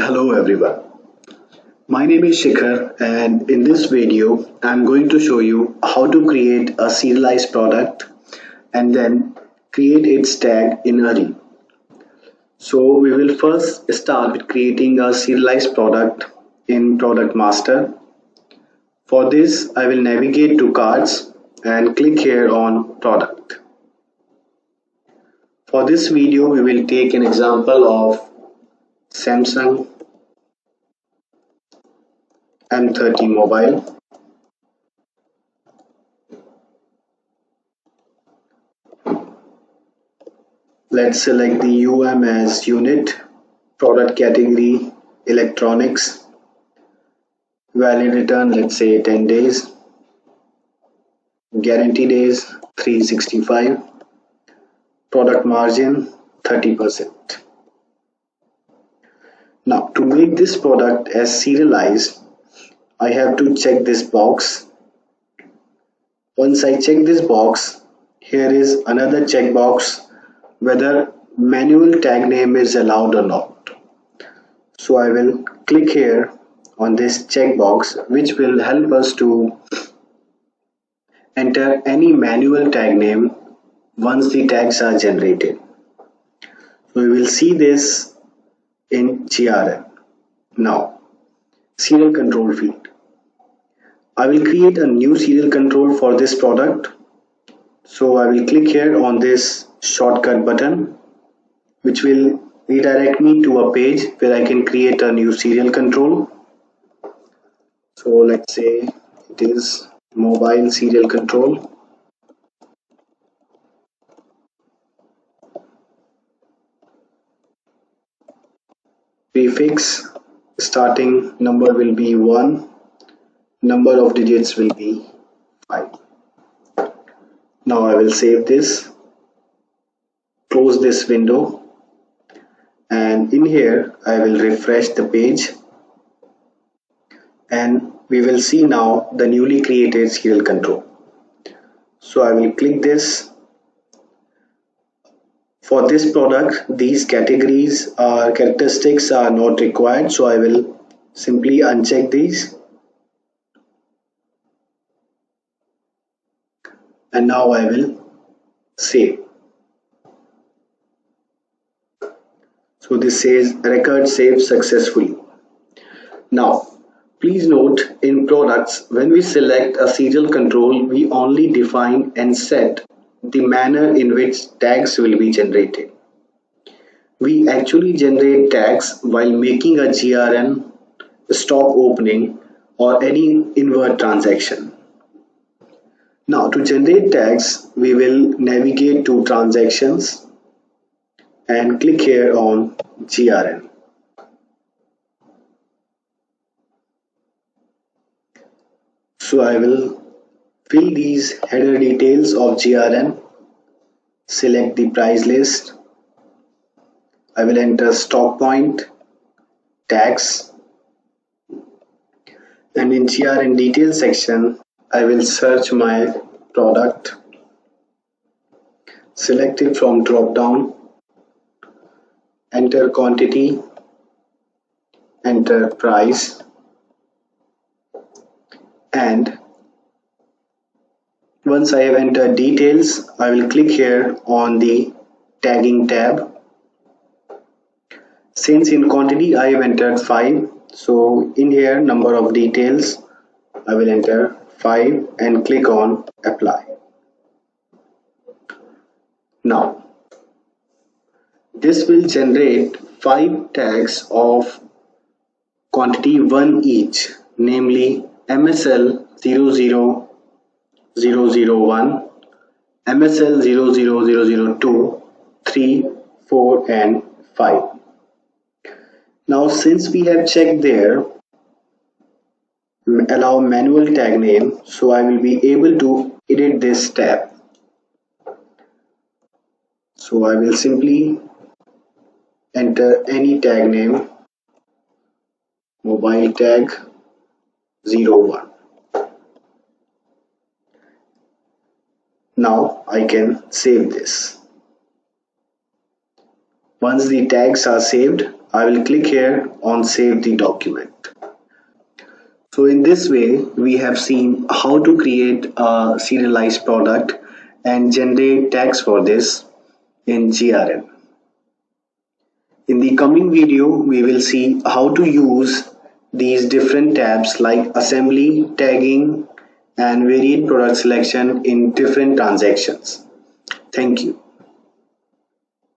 Hello everyone. My name is Shikhar and in this video I'm going to show you how to create a serialized product and then create its tag in Ari. So we will first start with creating a serialized product in Product Master. For this I will navigate to cards and click here on product. For this video we will take an example of Samsung M30 mobile. Let's select the UM as unit, product category, electronics, valid return, let's say 10 days, guarantee days 365, product margin 30%. Now to make this product as serialized, I have to check this box. Once I check this box, here is another checkbox whether manual tag name is allowed or not. So I will click here on this checkbox, which will help us to enter any manual tag name once the tags are generated. So we will see this in GRN. Now, serial control field. I will create a new serial control for this product. So I will click here on this shortcut button, which will redirect me to a page where I can create a new serial control. So let's say it is mobile serial control. Prefix, starting number will be 1, number of digits will be 5. Now I will save this, close this window, and in here I will refresh the page and we will see now the newly created serial control. So I will click this. For this product, these categories or characteristics are not required, so I will simply uncheck these. And now I will save. So this says record saved successfully. Now please note, in products, when we select a serial control, we only define and set the manner in which tags will be generated. We actually generate tags while making a GRN, stop opening, or any invert transaction. Now to generate tags, we will navigate to transactions and click here on GRN. So I will fill these header details of GRN, select the price list, I will enter stock point, tags, and in GRN details section I will search my product, select it from drop down, enter quantity, enter price, and once I have entered details, I will click here on the tagging tab. Since in quantity I have entered 5, so in here number of details I will enter 5 and click on apply. Now this will generate 5 tags of quantity 1 each, namely MSL 00001, MSL 00002, 3, 4 and 5. Now since we have checked there allow manual tag name, so I will be able to edit this tab. So I will simply enter any tag name, mobile tag 01. Now I can save this. Once the tags are saved, I will click here on Save the document. So in this way, we have seen how to create a serialized product and generate tags for this in GRN. In the coming video, we will see how to use these different tabs like assembly, tagging, and varied product selection in different transactions. Thank you.